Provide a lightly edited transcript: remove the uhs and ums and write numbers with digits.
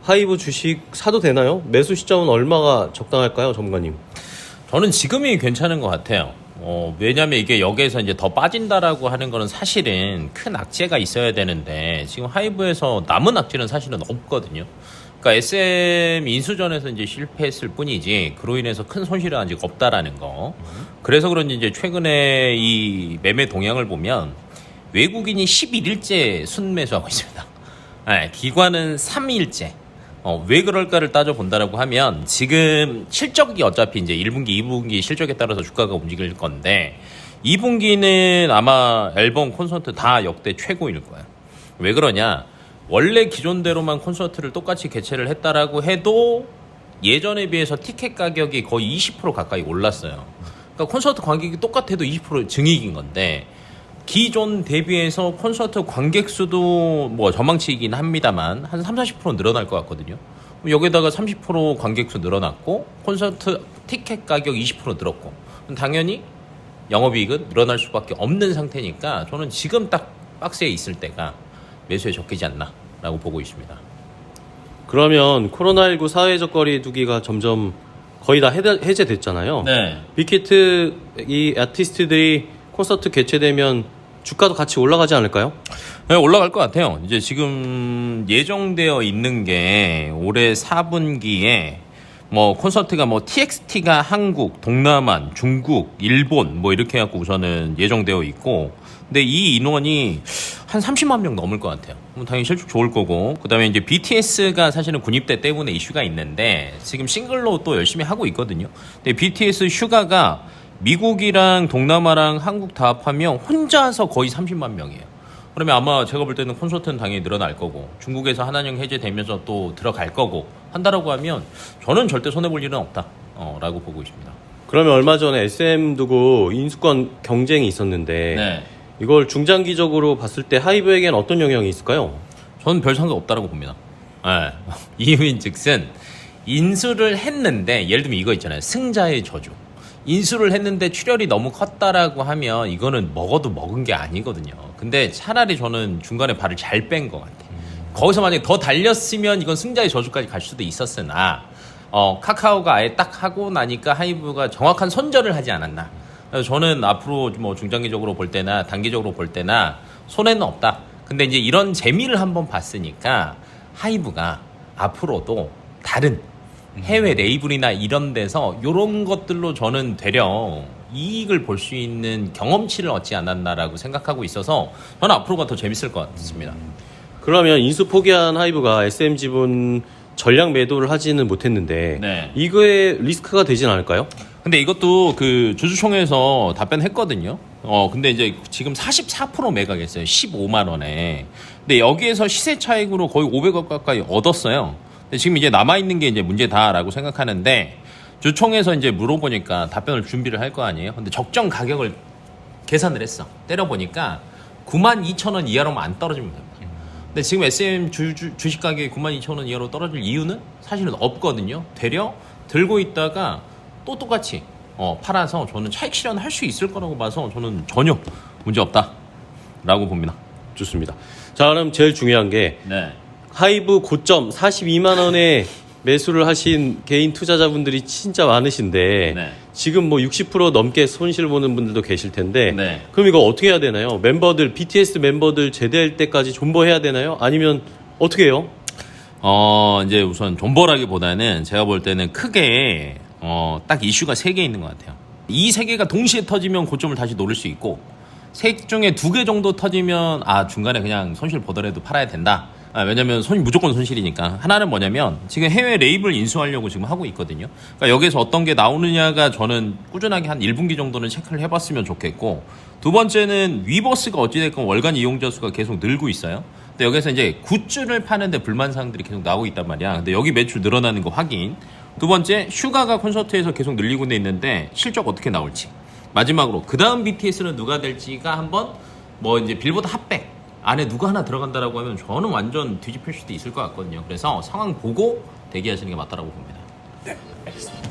하이브 주식 사도 되나요? 매수 시점은 얼마가 적당할까요, 전문가님? 저는 지금이 괜찮은 것 같아요. 왜냐면 이게 여기에서 이제 더 빠진다라고 하는 거는 사실은 큰 악재가 있어야 되는데 지금 하이브에서 남은 악재는 사실은 없거든요. 그러니까 SM 인수전에서 이제 실패했을 뿐이지 그로 인해서 큰 손실은 아직 없다라는 거. 그래서 그런지 이제 최근에 이 매매 동향을 보면 외국인이 11일째 순매수하고 있습니다. 네, 기관은 3일째. 왜 그럴까를 따져본다라고 하면 지금 실적이 어차피 이제 1분기, 2분기 실적에 따라서 주가가 움직일 건데 2분기는 아마 앨범 콘서트 다 역대 최고일 거예요. 왜 그러냐? 원래 기존대로만 콘서트를 똑같이 개최를 했다라고 해도 예전에 비해서 티켓 가격이 거의 20% 가까이 올랐어요. 그러니까 콘서트 관객이 똑같아도 20% 증액인 건데 기존 대비해서 콘서트 관객 수도 뭐 전망치이긴 합니다만 한 30-40% 늘어날 것 같거든요. 여기다가 30% 관객 수 늘어났고 콘서트 티켓 가격 20% 늘었고 당연히 영업이익은 늘어날 수밖에 없는 상태니까 저는 지금 딱 박스에 있을 때가 매수에 적기지 않나 라고 보고 있습니다. 그러면 코로나19 사회적 거리 두기가 점점 거의 다 해제됐잖아요. 네. 빅히트 이 아티스트들이 콘서트 개최되면 주가도 같이 올라가지 않을까요? 네, 올라갈 것 같아요. 이제 지금 예정되어 있는 게 올해 4분기에 뭐 콘서트가 뭐 TXT가 한국, 동남아, 중국, 일본 뭐 이렇게 해갖고 우선은 예정되어 있고 근데 이 인원이 한 30만 명 넘을 것 같아요. 당연히 실적 좋을 거고 그 다음에 이제 BTS가 사실은 군입대 때문에 이슈가 있는데 지금 싱글로 또 열심히 하고 있거든요. 근데 BTS 슈가가 미국이랑 동남아랑 한국 다 합하면 혼자서 거의 30만 명이에요. 그러면 아마 제가 볼 때는 콘서트는 당연히 늘어날 거고 중국에서 한한령 해제되면서 또 들어갈 거고 한다라고 하면 저는 절대 손해볼 일은 없다 라고 보고 있습니다. 그러면 얼마 전에 SM 두고 인수권 경쟁이 있었는데 네. 이걸 중장기적으로 봤을 때 하이브에게는 어떤 영향이 있을까요? 저는 별 상관 없다라고 봅니다. 네. 이유인 즉슨 인수를 했는데 예를 들면 이거 있잖아요. 승자의 저주. 인수를 했는데 출혈이 너무 컸다라고 하면 이거는 먹어도 먹은 게 아니거든요. 근데 차라리 저는 중간에 발을 잘 뺀 것 같아요. 거기서 만약에 더 달렸으면 이건 승자의 저주까지 갈 수도 있었으나 카카오가 아예 딱 하고 나니까 하이브가 정확한 손절을 하지 않았나. 그래서 저는 앞으로 뭐 중장기적으로 볼 때나 단기적으로 볼 때나 손해는 없다. 근데 이제 이런 재미를 한번 봤으니까 하이브가 앞으로도 다른 해외 레이블이나 이런 데서 이런 것들로 저는 되려 이익을 볼 수 있는 경험치를 얻지 않았나라고 생각하고 있어서 저는 앞으로가 더 재밌을 것 같습니다. 그러면 인수 포기한 하이브가 SM 지분 전량 매도를 하지는 못했는데 네. 이거에 리스크가 되진 않을까요? 근데 이것도 그 주주총회에서 답변했거든요. 근데 이제 지금 44% 매각했어요. 15만 원에. 근데 여기에서 시세 차익으로 거의 500억 가까이 얻었어요. 근데 지금 이제 남아있는 게 이제 문제다라고 생각하는데 주총에서 이제 물어보니까 답변을 준비를 할 거 아니에요. 근데 적정 가격을 계산을 했어. 때려보니까 92,000원 이하로만 안 떨어지면 됩니다. 근데 지금 SM 주식 가격이 92,000원 이하로 떨어질 이유는 사실은 없거든요. 되려 들고 있다가 또 똑같이 팔아서 저는 차익 실현할 수 있을 거라고 봐서 저는 전혀 문제 없다라고 봅니다. 좋습니다. 자, 그럼 제일 중요한 게 네. 하이브 고점 42만 원에 매수를 하신 개인 투자자분들이 진짜 많으신데 네. 지금 뭐 60% 넘게 손실 보는 분들도 계실 텐데 네. 그럼 이거 어떻게 해야 되나요? 멤버들 BTS 멤버들 제대할 때까지 존버해야 되나요? 아니면 어떻게 해요? 이제 우선 존버라기보다는 제가 볼 때는 크게 딱 이슈가 3개 있는 것 같아요. 이 3개가 동시에 터지면 고점을 다시 노릴 수 있고 셋 중에 2개 정도 터지면 중간에 그냥 손실 보더라도 팔아야 된다. 왜냐면 무조건 손실이니까. 하나는 뭐냐면 지금 해외 레이블 인수하려고 지금 하고 있거든요. 그러니까 여기서 어떤 게 나오느냐가 저는 꾸준하게 한 1분기 정도는 체크를 해봤으면 좋겠고 두 번째는 위버스가 어찌됐건 월간 이용자 수가 계속 늘고 있어요. 근데 여기서 이제 굿즈를 파는데 불만 사항들이 계속 나오고 있단 말이야. 근데 여기 매출 늘어나는 거 확인. 두 번째, 슈가가 콘서트에서 계속 늘리고 있는데 실적 어떻게 나올지. 마지막으로 그 다음 BTS는 누가 될지가 한번 뭐 이제 빌보드 핫백 안에 누가 하나 들어간다라고 하면 저는 완전 뒤집힐 수도 있을 것 같거든요. 그래서 상황 보고 대기하시는 게 맞다라고 봅니다. 네, 알겠습니다.